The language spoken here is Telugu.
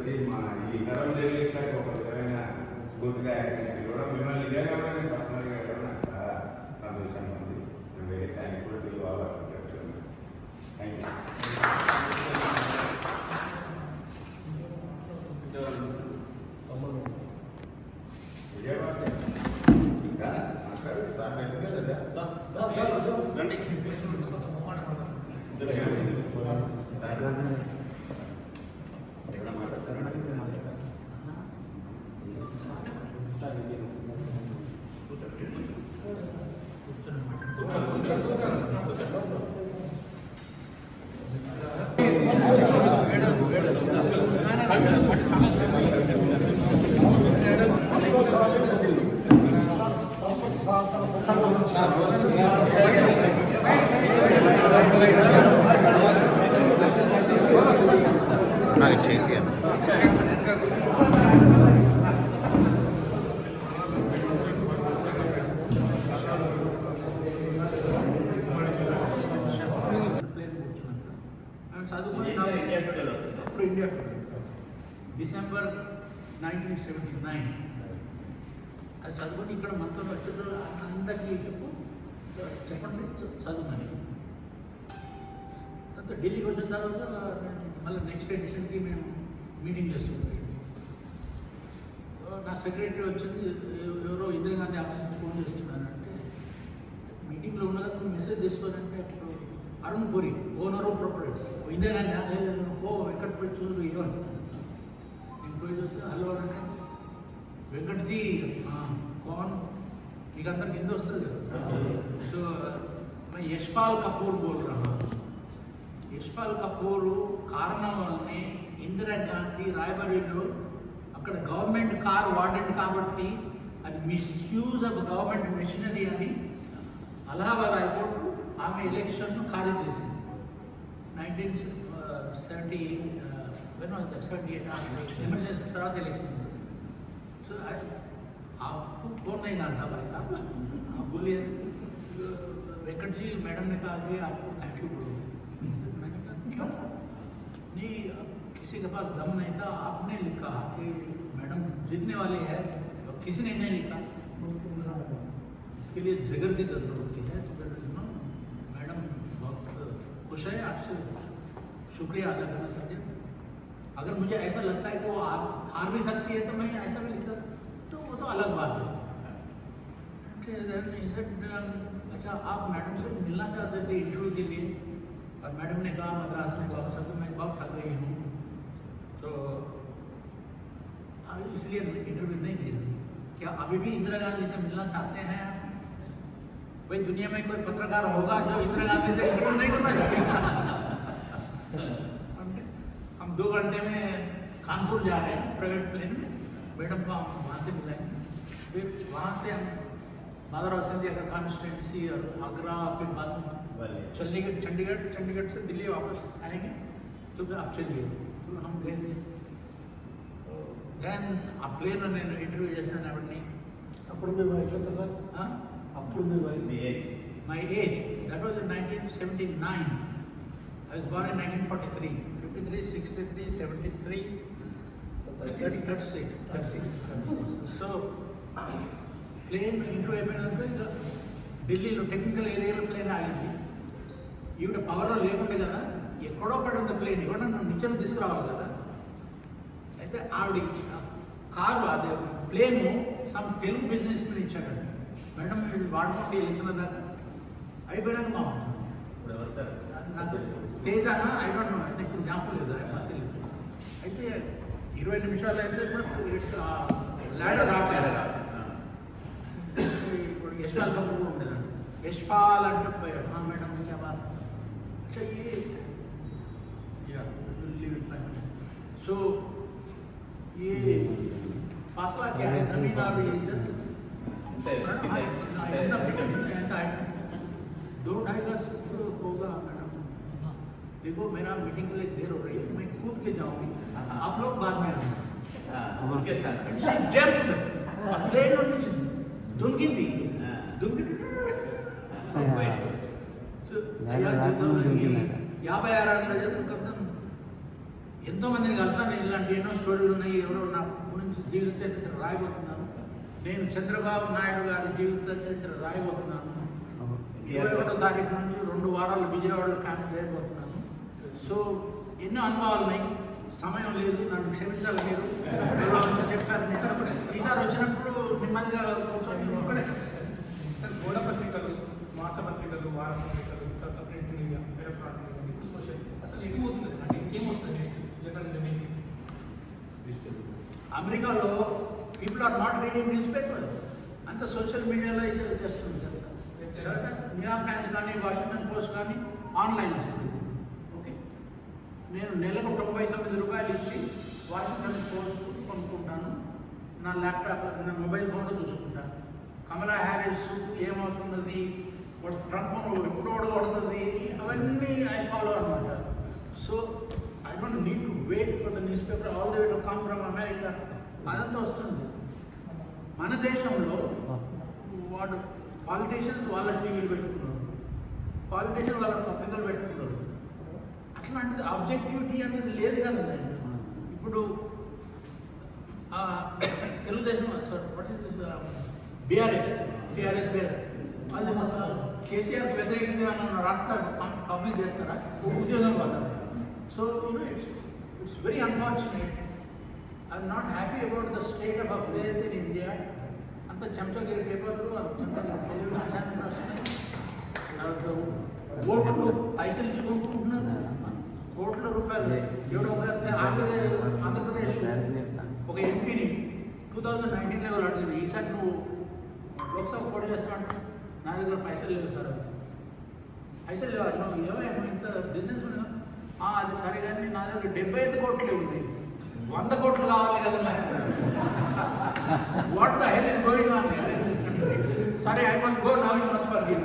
వచ్చి మా ఈ తరం జరిగేసాక ఒక విధమైన స్ఫూర్తిగా కూడా మిమ్మల్ని నిజంగా నేను పర్సనల్గా వెళ్ళడం నాకు చాలా సంతోషంగా ఉంది. నేను very thankful to all of thank you. Vijayawada ఇంకా సార్ సార్ రండి. ఎక్కడ మాట్లాడతారండి? నాకు చేయాలి. అప్పుడు ఇండియా డిసెంబర్ 1979 అది చదువుకొని ఇక్కడ మనతో వచ్చేటప్పుడు అందరికీ చెప్పండి చదువుమని. తర్వాత ఢిల్లీకి వచ్చిన తర్వాత మళ్ళీ నెక్స్ట్ ఎడిషన్కి మేము మీటింగ్ చేస్తున్నాం. నా సెక్రటరీ వచ్చింది, ఎవరో ఇందిరాగాంధీ ఆఫీస్ నుంచి ఫోన్ చేస్తున్నానంటే మీటింగ్లో ఉన్నదా మెసేజ్ తీసుకోవాలంటే అప్పుడు అరుణ్ పూరి ఓనర్ ప్రొపరేటర్ ఇందిరాగాంధీ ఓ వెంకట పోయి చూడు హీరో నేను పోయి చూస్తే హలో అంటే వెంకట్జీ కౌన్ మీకు అందరికి హిందీ వస్తుంది కదా. సో मैं यशपाल कपूर बोल रहा हूँ. यशपाल कपूर కారణం వల్లనే ఇందిరాగాంధీ రాయబరేలీలో అక్కడ గవర్నమెంట్ కార్ వాడండి కాబట్టి అది మిస్యూజ్ ఆఫ్ గవర్నమెంట్ మిషనరీ అని అలహాబాద్ హైకోర్టు ఆమె ఎలక్షన్ను ఖాళీ చేసింది. 1978 ఎమర్జెన్సీ తర్వాత ఎలక్షన్. సో आपको कौन नहीं जानता भाई साहब, आप बोलिए. वेंकट जी मैडम ने कहा कि आपको थैंक यू बोलो. मैंने कहा क्यों? नहीं, किसी के पास दम नहीं था, आपने लिखा कि मैडम जीतने वाली है, किसी ने नहीं लिखा. इसके लिए जिगर की जरूरत होती है. तो मैडम बहुत खुश है, आपसे शुक्रिया अदा करना चाहते हैं. अगर मुझे ऐसा लगता है कि वो हार भी सकती है तो मैं ऐसा भी लिखता, तो वो तो अलग बात है. अच्छा, आप मैडम से मिलना चाहते थे इंटरव्यू के लिए, और मैडम ने कहा मद्रास में वापस आकर मैं बहुत थक गई हूँ, तो इसलिए इंटरव्यू नहीं दिया. क्या अभी भी इंदिरा गांधी से मिलना चाहते हैं? भाई दुनिया में कोई पत्रकार होगा जो इंदिरा गांधी से इंटरव्यू नहीं करना चाहेगा? हम 2 घंटे में कानपुर जा रहे हैं प्राइवेट प्लेन में, मैडम को हम वहाँ से मिलाएंगे. फिर वहाँ से हम माधवराव सिंधिया का कॉन्स्टिट्यूंसी और आगरा, फिर बाद चंडीगढ़ से दिल्ली वापस आएंगे. तो आप चलिए. तो हम गए थे. దెన్ ఆ ప్లేన్లో నేను ఇంటర్వ్యూ చేశాను ఎవరిని. అప్పుడు మీ వయసు ఎంత సార్? అప్పుడు మీ వయసు? My age that was in 1979. I was born in 1943. 53, 63, 73, 36. So plane interview అయిపోయినాక ఇంకా ఢిల్లీలో టెక్నికల్ ఏరియాలో ప్లేన్ ఆగింది. ఈవిడ పవర్లో లేకుంటే కదా, ఎక్కడో పడి ఉంది ప్లేన్, ఇవ్వడం నన్ను నిత్యం తీసుకురావాలి కదా. అయితే ఆవిడ కారు అదే ప్లేన్ సమ్ తెలుగు బిజినెస్ మీద ఇచ్చాడండి. మేడం వీళ్ళు వాడుకుంటే ఇచ్చిన దాకా అయిపోయినాక మా నాకు తేజానా ఐ డోంట్ నో, అంటే ఇప్పుడు జ్ఞాపకం లేదు, తెలియదు. అయితే 20 నిమిషాలు అయితే ల్యాడర్ రావట్లేదు. ఇప్పుడు యశ్పాల్ కపూర్ కూడా ఉండేదండి. యశ్పాల్ అంటే మేడం సో ये फासला क्या है, जमीन और इधर 2-2.5 गज होगा. मैडम देखो मेरा मीटिंग के लिए देर हो रही है, मैं कूद के जाऊंगी, आप लोग बाद में आएंगे. दुनकिंदी 56 ఏళ్ళ చదువుకుందాం ఎంతోమందిని కలుస్తాను, ఇలాంటి ఎన్నో స్టోరీలు ఉన్నాయి, ఎవరో నా గురించి జీవిత చరిత్ర రాయబోతున్నాను. నేను చంద్రబాబు నాయుడు గారి జీవిత చరిత్ర రాయబోతున్నాను. 21వ తారీఖు నుంచి 2 వారాలు విజయవాడలో క్యాంప్ చేయబోతున్నాను. సో ఎన్నో అనుభవాలు ఉన్నాయి, సమయం లేదు, నన్ను క్షమించాలి మీరు. చెప్పారు ఈసారి వచ్చినప్పుడు నెమ్మదిగా ఒకటే సార్ గోడ పత్రికలు, మాస పత్రికలు, వార పత్రికలు, తర్వాత ప్రింట్ మీడియా, ఎలక్ట్రానిక్ మీడియా, ఇప్పుడు సోషల్, అసలు ఎటు పోతుంది అంటే ఇంకేమొస్తుంది నెక్స్ట్ జనరల్ మీటింగ్? అమెరికాలో people are not reading newspaper, అంత సోషల్ మీడియాలో అయితే చేస్తుంది సార్. న్యూయార్క్ టైమ్స్ కానీ, వాషింగ్టన్ పోస్ట్ కానీ ఆన్లైన్ వస్తుంది. ఓకే, నేను నెలకు 99 రూపాయలు ఇచ్చి వాషింగ్టన్ పోస్ట్ కొనుక్కుంటాను. నా ల్యాప్టాప్, నా మొబైల్ ఫోన్లో చూసుకుంటాను. కమలా హ్యారిస్ ఏమవుతున్నది, ట్రంప్ ఎప్పుడు ఓడగొడుతుంది, అవన్నీ ఐ ఫాలో అనమాట. So I don't need to wait for the newspaper all the way to come from America. అదంతా వస్తుంది. మన దేశంలో వాడు పాలిటీషియన్స్ వాళ్ళ టీవీలు పెట్టుకున్నారు, పాలిటీషియన్ వాళ్ళ పత్రికలు పెట్టుకున్నారు. అట్లాంటిది ఆబ్జెక్టివిటీ అనేది లేదు కదండి. ఇప్పుడు తెలుగుదేశం బీఆర్ఎస్ అది కేసీఆర్కి వ్యతిరేకంగా ఏమన్నా రాస్తారు, పబ్లిక్ చేస్తారా? ఉద్యోగం వల్ల. So it's very unfortunate. I'm not happy about the state of affairs in India. అంత చెంచగిరి పేపర్లు, చెంచగిరి టెలివిజన్ ఓట్లు పైసలు ఇచ్చుకుంటున్నారు, కోట్ల రూపాయలు. ఎవడో ఆంధ్రప్రదేశ్ ఒక ఎంపీని 2019 లెవెల్ అడిగింది, ఈసారి నువ్వు లోక్సభ పోటీ చేస్తావంటే నా దగ్గర పైసలు లేవు సార్. పైసలు లేవు, నువ్వు ఏమో ఇంత బిజినెస్ ఉన్నా అది సరే, కానీ నా దగ్గర 75 కోట్లే ఉన్నాయి, 100 కోట్లు కావాలి కదా. What the hell is going on? సరే, I must go now, you must forgive.